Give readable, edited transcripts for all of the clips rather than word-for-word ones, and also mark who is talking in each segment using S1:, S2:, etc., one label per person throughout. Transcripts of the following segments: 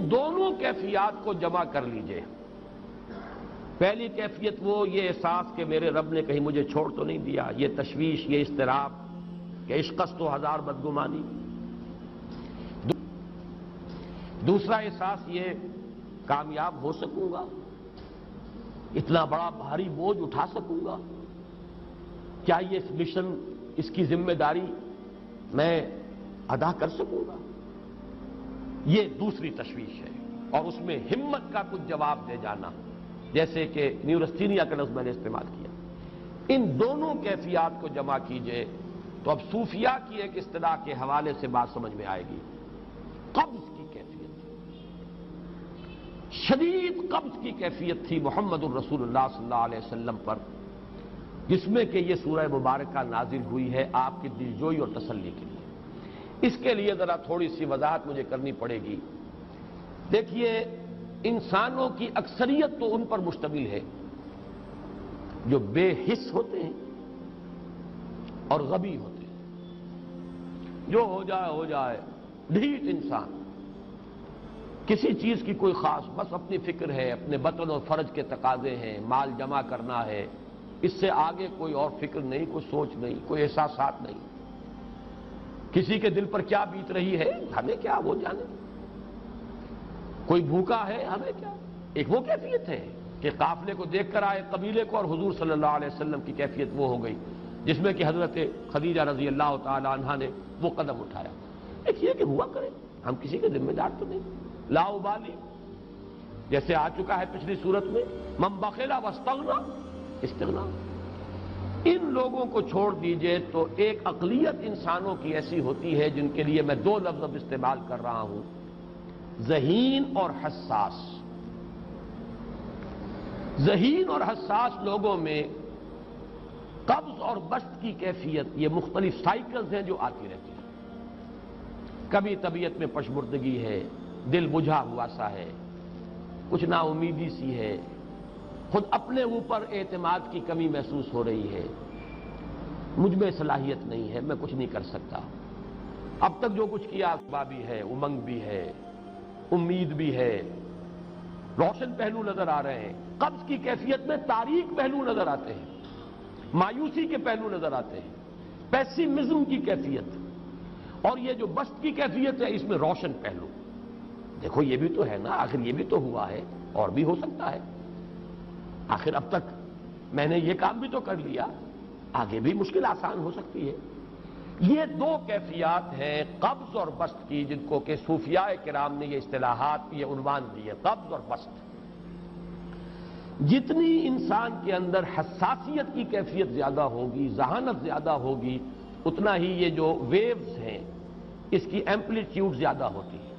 S1: ان دونوں کیفیات کو جمع کر لیجئے۔ پہلی کیفیت وہ یہ احساس کہ میرے رب نے کہیں مجھے چھوڑ تو نہیں دیا، یہ تشویش، یہ اضطراب کہ عشقست و ہزار بدگمانی۔ دوسرا احساس یہ کامیاب ہو سکوں گا، اتنا بڑا بھاری بوجھ اٹھا سکوں گا، کیا یہ مشن، اس کی ذمہ داری میں ادا کر سکوں گا؟ یہ دوسری تشویش ہے، اور اس میں ہمت کا کچھ جواب دے جانا، جیسے کہ نیورستینیا کا لفظ میں نے استعمال کیا۔ ان دونوں کیفیات کو جمع کیجئے تو اب صوفیاء کی ایک اصطلاح کے حوالے سے بات سمجھ میں آئے گی۔ قبض کی کیفیت، شدید قبض کی کیفیت تھی محمد الرسول اللہ صلی اللہ علیہ وسلم پر، جس میں کہ یہ سورہ مبارکہ نازل ہوئی ہے آپ کی دلجوئی اور تسلی کے لیے۔ اس کے لیے ذرا تھوڑی سی وضاحت مجھے کرنی پڑے گی۔ دیکھیے، انسانوں کی اکثریت تو ان پر مشتمل ہے جو بے حس ہوتے ہیں اور غبی ہوتے ہیں، جو ہو جائے ڈھیٹ انسان، کسی چیز کی کوئی خاص، بس اپنی فکر ہے، اپنے بطن اور فرج کے تقاضے ہیں، مال جمع کرنا ہے، اس سے آگے کوئی اور فکر نہیں، کوئی سوچ نہیں، کوئی احساسات نہیں۔ کسی کے دل پر کیا بیت رہی ہے ہمیں کیا، وہ جانے۔ کوئی بھوکا ہے ہمیں کیا۔ ایک وہ کیفیت ہے کہ قافلے کو دیکھ کر آئے قبیلے کو، اور حضور صلی اللہ علیہ وسلم کی کیفیت وہ ہو گئی جس میں کہ حضرت خدیجہ رضی اللہ تعالی عنہا نے وہ قدم اٹھایا۔ ایک یہ کہ ہوا کرے، ہم کسی کے ذمہ دار تو نہیں، لا ابالی، جیسے آ چکا ہے پچھلی صورت میں، من بخل واستغنی استغنا۔ ان لوگوں کو چھوڑ دیجئے تو ایک اقلیت انسانوں کی ایسی ہوتی ہے جن کے لیے میں دو لفظ اب استعمال کر رہا ہوں، ذہین اور حساس۔ ذہین اور حساس لوگوں میں قبض اور بسط کی کیفیت، یہ مختلف سائیکلز ہیں جو آتی رہتی ہیں۔ کبھی طبیعت میں پشمردگی ہے، دل بجھا ہوا سا ہے، کچھ نا امیدی سی ہے، خود اپنے اوپر اعتماد کی کمی محسوس ہو رہی ہے، مجھ میں صلاحیت نہیں ہے، میں کچھ نہیں کر سکتا، اب تک جو کچھ کیا بھی ہے، امنگ بھی ہے، امید بھی ہے، روشن پہلو نظر آ رہے ہیں۔ قبض کی کیفیت میں تاریک پہلو نظر آتے ہیں، مایوسی کے پہلو نظر آتے ہیں، پیسیمزم کی کیفیت۔ اور یہ جو بسط کی کیفیت ہے، اس میں روشن پہلو، دیکھو یہ بھی تو ہے نا، آخر یہ بھی تو ہوا ہے، اور بھی ہو سکتا ہے، آخر اب تک میں نے یہ کام بھی تو کر لیا، آگے بھی مشکل آسان ہو سکتی ہے۔ یہ دو کیفیات ہیں قبض اور بسط کی، جن کو کہ صوفیاء کرام نے یہ اصطلاحات، یہ عنوان دیے، قبض اور بسط۔ جتنی انسان کے اندر حساسیت کی کیفیت زیادہ ہوگی، ذہانت زیادہ ہوگی، اتنا ہی یہ جو ویوز ہیں اس کی ایمپلیٹیوڈ زیادہ ہوتی ہے۔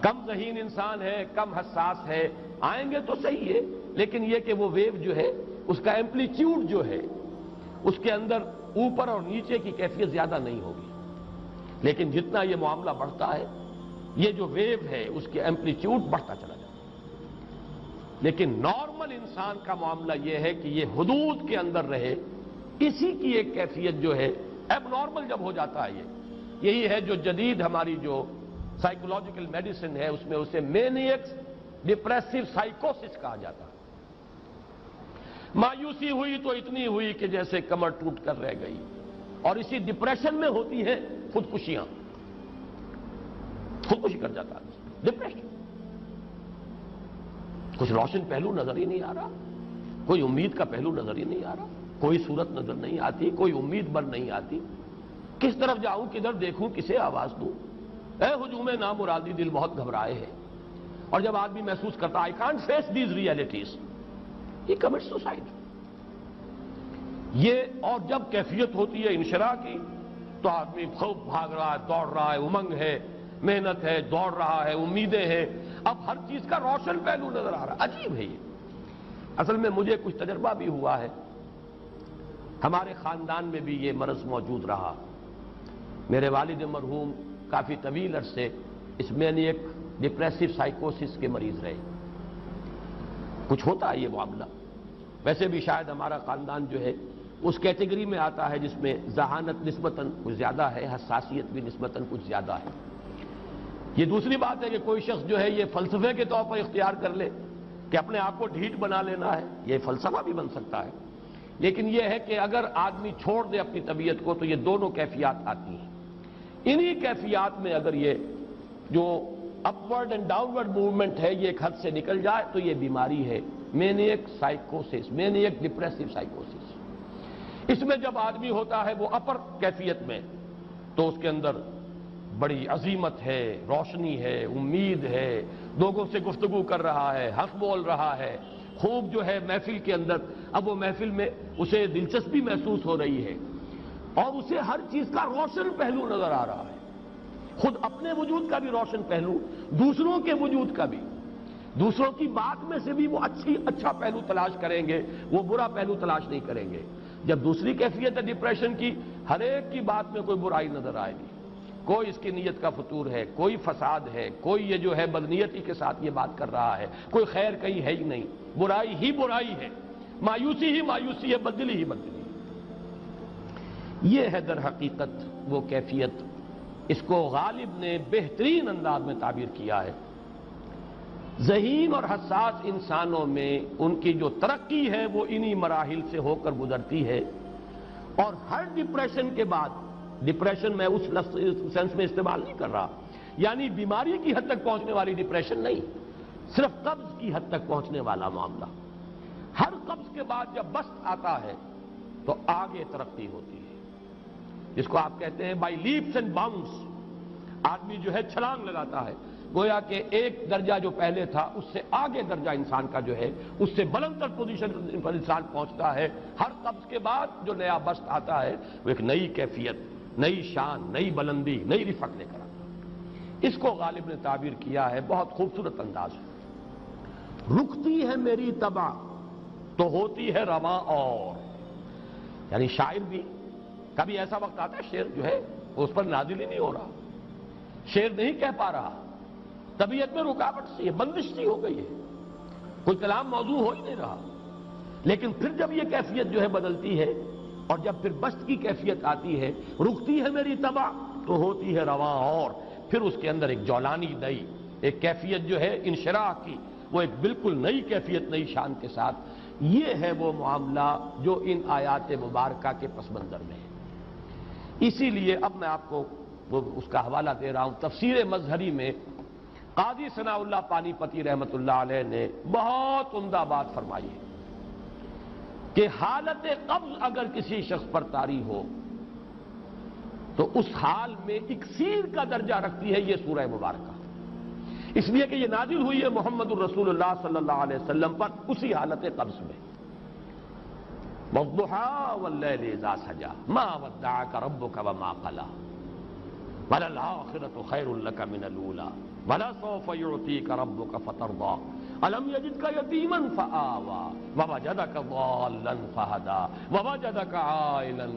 S1: کم ذہین انسان ہے، کم حساس ہے، آئیں گے تو صحیح ہے، لیکن یہ کہ وہ ویو جو ہے اس کا ایمپلیٹیوڈ جو ہے اس کے اندر اوپر اور نیچے کی کیفیت زیادہ نہیں ہوگی۔ لیکن جتنا یہ معاملہ بڑھتا ہے، یہ جو ویو ہے اس کے ایمپلیٹیوڈ بڑھتا چلا جاتا ہے۔ لیکن نارمل انسان کا معاملہ یہ ہے کہ یہ حدود کے اندر رہے، اسی کی ایک کیفیت جو ہے ایب نارمل جب ہو جاتا ہے، یہی ہے جو جدید ہماری جو سائیکولوجیکل میڈیسن ہے اس میں اسے مینیکس ڈپریسو سائیکوسس کہا جاتا ہے۔ مایوسی ہوئی تو اتنی ہوئی کہ جیسے کمر ٹوٹ کر رہ گئی، اور اسی ڈپریشن میں ہوتی ہیں خودکشیاں، خودکشی کر جاتا ہے، ڈپریشن۔ کچھ روشن پہلو نظر ہی نہیں آ رہا، کوئی امید کا پہلو نظر ہی نہیں آ رہا، کوئی صورت نظر نہیں آتی، کوئی امید بر نہیں آتی، کس طرف جاؤں، کدھر دیکھوں، کسے آواز دوں، اے ہجوم نامرادی، دل بہت گھبرائے ہیں۔ اور جب آدمی محسوس کرتا I can't face these realities, he commits suicide۔ یہ اور جب کیفیت ہوتی ہے انشراح کی تو آدمی خوب بھاگ رہا ہے، دوڑ رہا ہے، امنگ ہے، محنت ہے، دوڑ رہا ہے، امیدیں ہیں، اب ہر چیز کا روشن پہلو نظر آ رہا ہے۔ عجیب ہے یہ۔ اصل میں مجھے کچھ تجربہ بھی ہوا ہے، ہمارے خاندان میں بھی یہ مرض موجود رہا۔ میرے والد مرحوم کافی طویل عرصے اس مینیک ڈپریسو سائیکوسس کے مریض رہے۔ کچھ ہوتا ہے یہ معاملہ، ویسے بھی شاید ہمارا خاندان جو ہے اس کیٹیگری میں آتا ہے جس میں ذہانت نسبتاً کچھ زیادہ ہے، حساسیت بھی نسبتاً کچھ زیادہ ہے۔ یہ دوسری بات ہے کہ کوئی شخص جو ہے یہ فلسفے کے طور پر اختیار کر لے کہ اپنے آپ کو ڈھیٹ بنا لینا ہے، یہ فلسفہ بھی بن سکتا ہے، لیکن یہ ہے کہ اگر آدمی چھوڑ دے اپنی طبیعت کو تو یہ دونوں کیفیات آتی ہیں۔ انہی کیفیات میں اگر یہ جو اپورڈ اینڈ ڈاؤنورڈ موومنٹ ہے یہ ایک حد سے نکل جائے تو یہ بیماری ہے مینیک سائیکوسس، مینیک ڈپریسو سائیکوسس۔ اس میں جب آدمی ہوتا ہے وہ اپر کیفیت میں تو اس کے اندر بڑی عظیمت ہے، روشنی ہے، امید ہے، لوگوں سے گفتگو کر رہا ہے، حق بول رہا ہے، خوب جو ہے محفل کے اندر، اب وہ محفل میں اسے دلچسپی محسوس ہو رہی ہے اور اسے ہر چیز کا روشن پہلو نظر آ رہا ہے، خود اپنے وجود کا بھی روشن پہلو، دوسروں کے وجود کا بھی، دوسروں کی بات میں سے بھی وہ اچھا پہلو تلاش کریں گے، وہ برا پہلو تلاش نہیں کریں گے۔ جب دوسری کیفیت ہے ڈپریشن کی، ہر ایک کی بات میں کوئی برائی نظر آئے گی، کوئی اس کی نیت کا فطور ہے، کوئی فساد ہے، کوئی یہ جو ہے بدنیتی کے ساتھ یہ بات کر رہا ہے، کوئی خیر کہیں ہے ہی نہیں، برائی ہی برائی ہے، مایوسی ہی مایوسی ہے، بدلی ہی بدلی ہے۔ یہ ہے در حقیقت وہ کیفیت، اس کو غالب نے بہترین انداز میں تعبیر کیا ہے۔ ذہین اور حساس انسانوں میں ان کی جو ترقی ہے وہ انہی مراحل سے ہو کر گزرتی ہے، اور ہر ڈپریشن کے بعد، ڈپریشن میں اس لفظ سینس میں استعمال نہیں کر رہا، یعنی بیماری کی حد تک پہنچنے والی ڈپریشن نہیں، صرف قبض کی حد تک پہنچنے والا معاملہ۔ ہر قبض کے بعد جب بست آتا ہے تو آگے ترقی ہوتی ہے، جس کو آپ کہتے ہیں بائی لیپس اینڈ باؤنڈس، آدمی جو ہے چھلانگ لگاتا ہے، گویا کہ ایک درجہ جو پہلے تھا اس سے آگے درجہ انسان کا جو ہے اس سے بلند تر پوزیشن پر انسان پہنچتا ہے۔ ہر قبض کے بعد جو نیا بست آتا ہے وہ ایک نئی کیفیت، نئی شان، نئی بلندی، نئی رفعت لے کر آتا ہے۔ اس کو غالب نے تعبیر کیا ہے بہت خوبصورت انداز ہے، رکتی ہے میری طبع تو ہوتی ہے رواں اور، یعنی شاعر بھی کبھی ایسا وقت آتا ہے شعر جو ہے اس پر نازل ہی نہیں ہو رہا، شعر نہیں کہہ پا رہا، طبیعت میں رکاوٹ سی ہے، بندش سی ہو گئی ہے، کوئی کلام موضوع ہو ہی نہیں رہا، لیکن پھر جب یہ کیفیت جو ہے بدلتی ہے اور جب پھر بست کی کیفیت آتی ہے، رکتی ہے میری طبع تو ہوتی ہے رواں اور، پھر اس کے اندر ایک جولانی نئی ایک کیفیت جو ہے انشراح کی، وہ ایک بالکل نئی کیفیت، نئی شان کے ساتھ۔ یہ ہے وہ معاملہ جو ان آیات مبارکہ کے پس منظر میں ہے۔ اسی لیے اب میں آپ کو اس کا حوالہ دے رہا ہوں، تفسیر مظہری میں قاضی ثناء اللہ پانی پتی رحمۃ اللہ علیہ نے بہت عمدہ بات فرمائی ہے کہ حالت قبض اگر کسی شخص پر طاری ہو تو اس حال میں اکسیر کا درجہ رکھتی ہے یہ سورہ مبارکہ، اس لیے کہ یہ نازل ہوئی ہے محمد الرسول اللہ صلی اللہ علیہ وسلم پر اسی حالت قبض میں۔ وَالضُّحَىٰ وَاللَّيْلِ إِذَا سَجَىٰ مَا وَدَّعَكَ رَبُّكَ وَمَا قَلَىٰ وَلَلْآخِرَةُ خَيْرٌ لَكَ مِنَ الْأُولَىٰ وَلَسَوْفَ يُعْطِيكَ رَبُّكَ فَتَرْضَىٰ أَلَمْ يَجِدْكَ يَتِيمًا فَآوَىٰ وَوَجَدَكَ ضَالًّا فَهَدَىٰ وَوَجَدَكَ عَائِلًا